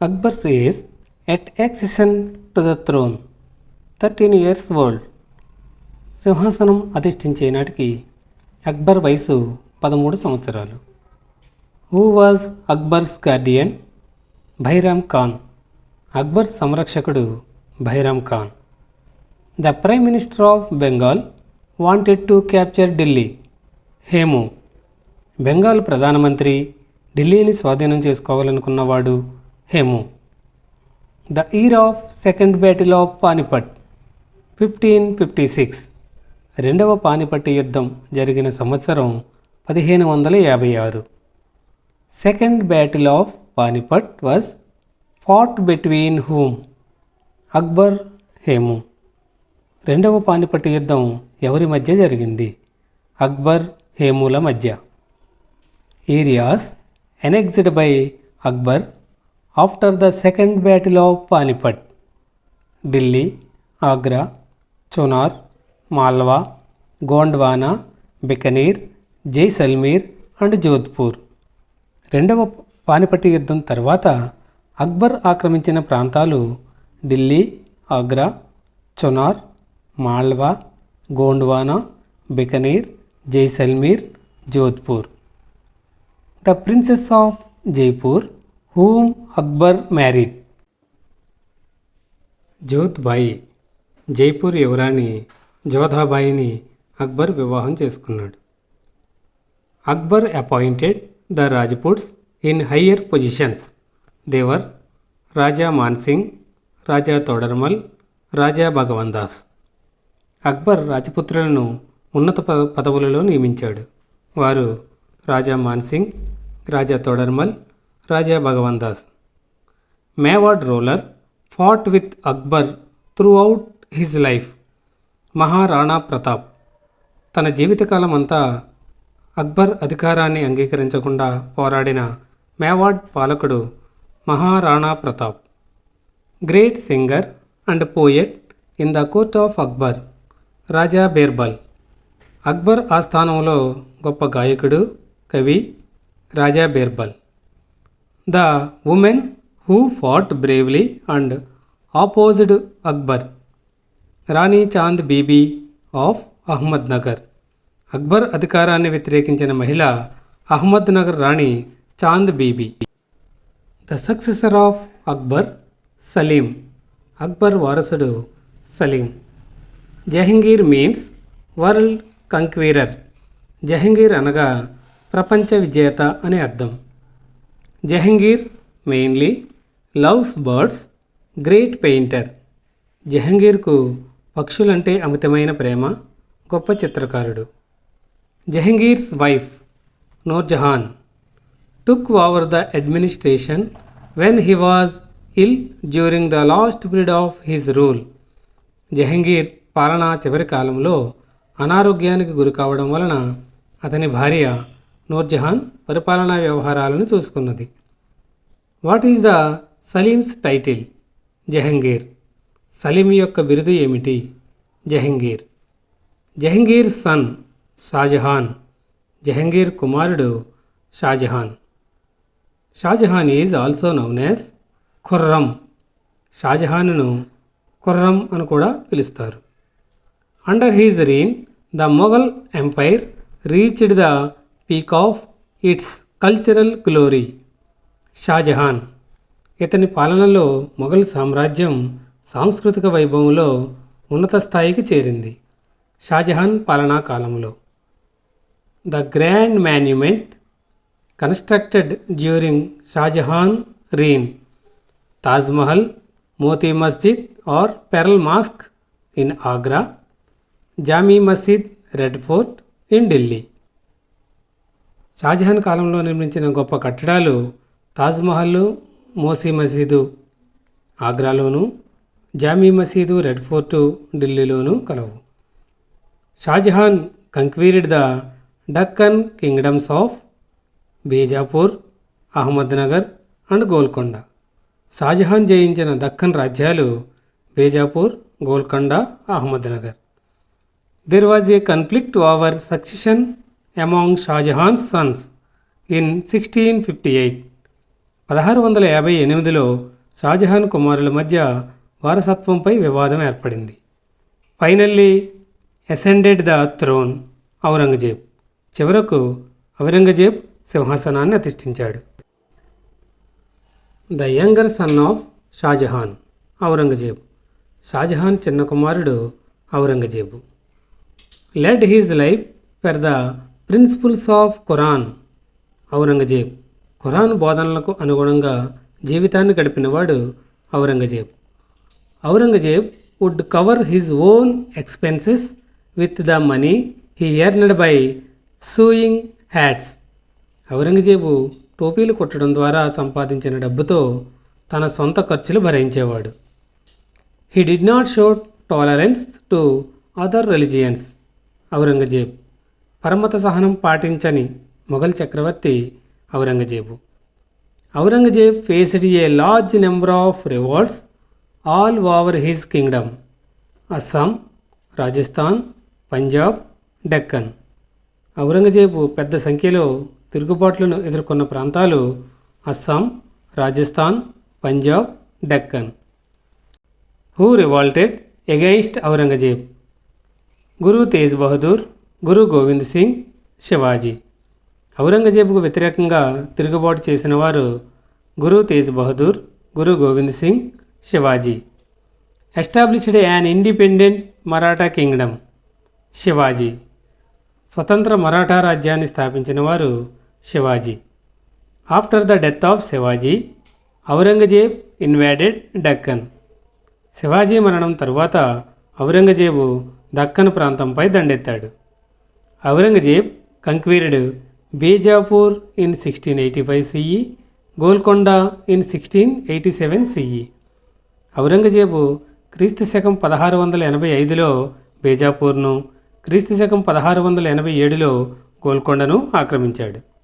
Akbar's age at accession to the throne 13 years old. సింహాసనం అధిష్ఠించే నాటికి అక్బర్ వయసు 13 సంవత్సరాలు. Who was Akbar's guardian? Bairam Khan. Akbar సంరక్షకుడు Bairam Khan. The prime minister of Bengal wanted to capture Delhi. Hemu. Bengal ప్రధానమంత్రి ఢిల్లీని స్వాధీనం చేసుకోవాలనుకున్నవాడు Hemu. The year of second battle of Panipat 1556. రెండవ పానిపట్టు యుద్ధం జరిగిన సంవత్సరం 1556. Second battle of Panipat was fought between whom? Akbar, Hemu. రెండవ పానిపట్టు యుద్ధం ఎవరి మధ్య జరిగింది? అక్బర్, హేముల మధ్య. Areas annexed by Akbar after the second battle of Panipat: Delhi, Agra, Chunar, Malwa, Gondwana, Bikaner, Jaisalmer and Jodhpur. రెండవ పానిపట్టు యుద్ధం తర్వాత అక్బర్ ఆక్రమించిన ప్రాంతాలు Delhi, Agra, Chunar, Malwa, Gondwana, Bikaner, Jaisalmer, Jodhpur. The princess of Jaipur whom Akbar married. Jodhbai. Jaipur యువరాణి జోధాబాయిని అక్బర్ వివాహం చేసుకున్నాడు. Akbar appointed the Rajputs in higher positions. They were Raja Mansingh, Raja Todarmal, Raja Bhagwandas. Akbar రాజపుత్రులను ఉన్నత పదవులలో నియమించాడు. వారు Raja Mansingh, Raja Todarmal, Raja Bhagwandas. Mewar ruler fought with Akbar throughout his life. Maharana Pratap. తన జీవితకాలం అంతా అక్బర్ అధికారాన్ని అంగీకరించకుండా పోరాడిన మేవాడ్ పాలకుడు Maharana Pratap. Great singer and poet in the court of Akbar Raja Birbal. Akbar ఆస్థానంలో గొప్ప గాయకుడు, కవి Raja Birbal. The women who fought bravely and opposed Akbar. Rani Chand Bibi of Ahmad Nagar. Akbar అధికారాన్ని వ్యతిరేకించిన మహిళ Ahmad Nagar Rani Chand Bibi. The successor of Akbar Salim. Akbar వారసుడు Salim. Jahangir means world conqueror. Jahangir అనగా ప్రపంచ విజేత అని అర్థం. Jahangir mainly loves birds, great painter. జహంగీర్కు పక్షులంటే అమితమైన ప్రేమ, గొప్ప చిత్రకారుడు. Jahangir's wife Nurjahan took over the administration when he was ill during the last period of his rule. Jahangir పాలనా చివరి కాలంలో అనారోగ్యానికి గురి కావడం వలన అతని భార్య నూర్జహాన్ పరిపాలనా వ్యవహారాలను చూసుకున్నది. What is the Salim's title? Jahangir. Salim యొక్క బిరుదు ఏమిటి? జహంగీర్. జహంగీర్ సన్ షాజహాన్. జహంగీర్ కుమారుడు Shahjahan. Shahjahan is also known as Khurram. షాజహాన్ను ఖుర్రం అని కూడా పిలుస్తారు. Under his reign the Mughal empire reached the peak of its cultural glory. Shahjahan. ఇతని పాలనలో మొఘల్ సామ్రాజ్యం సాంస్కృతిక వైభవంలో ఉన్నత స్థాయికి చేరింది. షాజహాన్ పాలనా కాలంలో. The grand monument constructed during Shahjahan reign. Tajmahal, Moti Masjid or pearl mosque in Agra, Jama Masjid, red fort in Delhi. Shahjahan కాలంలో నిర్మించిన గొప్ప కట్టడాలు తాజ్మహల్, మోసీ మసీదు ఆగ్రాలోను, జామీ మసీదు, రెడ్ ఫోర్టు ఢిల్లీలోనూ కలవు. Shahjahan conquered the Deccan kingdoms of Bijapur, Ahmad Nagar and Golconda. Shahjahan జయించిన దక్కన్ రాజ్యాలు Bijapur, Golconda, Ahmad Nagar. There was a conflict over succession among Shah Jahan's sons in 1658. 1658లో షాజహాన్ కుమారుల మధ్య వారసత్వంపై వివాదం ఏర్పడింది. Finally ascended the throne Aurangzeb. చివరకు ఔరంగజేబ్ సింహాసనాన్ని అధిష్ఠించాడు. The younger son of Shahjahan Aurangzeb. Shahjahan చిన్న కుమారుడు Aurangzeb. Led his life for the principles of Quran Aurangzeb. ఖురాన్ బోధనలకు అనుగుణంగా జీవితాన్ని గడిపినవాడు Aurangzeb. Aurangzeb would cover his own expenses with the money he earned by sewing hats. Aurangzeb టోపీలు కుట్టడం ద్వారా సంపాదించిన డబ్బుతో తన సొంత ఖర్చులు భరించేవాడు. He did not show tolerance to other religions Aurangzeb. పరమత సహనం పాటించని మొఘల్ చక్రవర్తి Aurangzeb. Aurangzeb faced a large number of revolts all over his kingdom. Assam, Rajasthan, Punjab, Deccan. Aurangzeb పెద్ద సంఖ్యలో తిరుగుబాట్లను ఎదుర్కొన్న ప్రాంతాలు Assam, Rajasthan, Punjab, Deccan. Who revolted against Aurangzeb? Guru Tegh Bahadur, Guru Gobind Singh, Shivaji. ఔరంగజేబుకు వ్యతిరేకంగా తిరుగుబాటు చేసిన వారు Guru Tegh Bahadur, Guru Gobind Singh, Shivaji. Established an independent Maratha kingdom Shivaji. స్వతంత్ర మరాఠా రాజ్యాన్ని స్థాపించిన వారు Shivaji. After the death of Shivaji, Aurangzeb invaded Deccan. Shivaji మరణం తరువాత ఔరంగజేబు దక్కన్ ప్రాంతంపై దండెత్తాడు. Aurangzeb conquered Bijapur in 1685 CE, Golconda in 1687 CE. Aurangzeb క్రీస్తుశకం 1685లో బీజాపూర్ను, క్రీస్తుశకం 1687లో గోల్కొండను ఆక్రమించాడు.